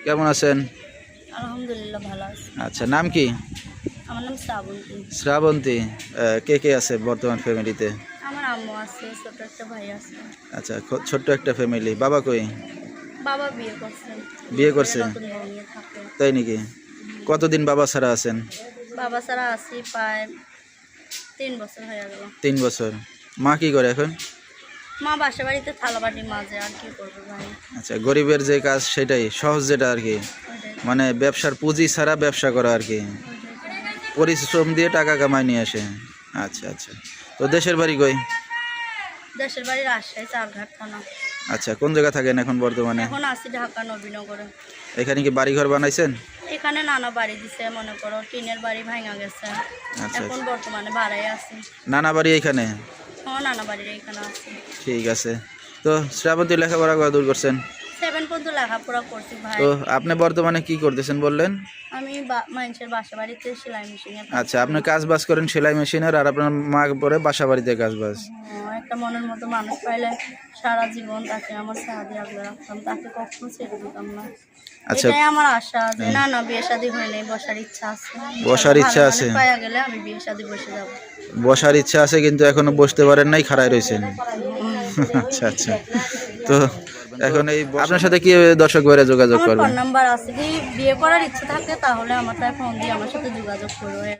কেমন আছেন? আলহামদুলিল্লাহ ভালো আছি। আচ্ছা, নাম কি? আমার নাম শ্রাবন্তী। শ্রাবন্তী। কে কে আছে বর্তমান ফ্যামিলিতে? আমার আম্মু আছে, ছোট একটা ভাই আছে। আচ্ছা, ছোট্ট একটা ফ্যামিলি। বাবা কই? বাবা বিয়ে করছে। বিয়ে করছে? নতুন বউ নিয়ে থাকে। তাই নাকি? কতদিন বাবা ছাড়া আছেন? বাবা ছাড়া আছি প্রায় 3 বছর হয়ে গেল। 3 বছর। মা কি করে এখন? মা বাসা বাড়িতে থালাবাটি মাজে, আর কি করবে ভাই। আচ্ছা, গরিবের যে কাজ সেটাই সহজ, যেটা আর কি, ওইটাই মানে ব্যবসার পুঁজি ছাড়া ব্যবসা করা আর কি, পরিশ্রম দিয়ে টাকা কামায় নিয়ে আসে। আচ্ছা আচ্ছা, তো দেশের বাড়ি কই? দেশের বাড়ি রাজশাহী চারঘাট থানা। আচ্ছা, কোন জায়গা থাকেন এখন বর্তমানে? এখন আছি ঢাকা নবীনগরে। এখানে কি বাড়ি ঘর বানাইছেন? এখানে নানা বাড়ি দিছে, মনে করো টিনের বাড়ি ভাঙা গেছে। আচ্ছা এখন আচ্ছা, বর্তমানে ভাড়াই আছি। নানা বাড়ি এখানে? নানা বাড়ির এখানে আছি। ঠিক আছে। তো শ্রাবন্তী লেখাপড়া কত দূর করছেন? 7 পর্যন্ত লেখাপড়া করছি ভাই। তো আপনি বর্তমানে কি করতেছেন বললেন? আমি মানুষের বাসা বাড়িতে সেলাই মেশিনে আচ্ছা, আপনি কাজ বাজ করেন সেলাই মেশিনের, আর আপনার মা পরে বাসা বাড়িতে কাজ বাজ। একটা মনের মতো মানুষ পাইলে সারা জীবন তাকে আমার সাহায্য আগলে রাখতাম, তাকে কখনো ছেড়ে দিতাম না। আচ্ছা, এটাই আমার আশা যে না বিয়ে শাদী হয়নি, বসার ইচ্ছা আছে। বসার ইচ্ছা ভালো আছে? মানুষ পাইয়া গেলে আমি বিয়ে শাদী বসে যাব। বসার ইচ্ছা আছে, কিন্তু এখনো বসতে পারেন নাই, খাড়ায় রয়েছেন। আচ্ছা আচ্ছা, তো এখন এই আপনার সাথে কি দর্শক ভাইরা যোগাযোগ আমার করবে? ফোন নাম্বার আছে, কি বিয়ে করার ইচ্ছা থাকে তাহলে আমার তাই ফোন দিয়ে আমার সাথে যোগাযোগ করবে।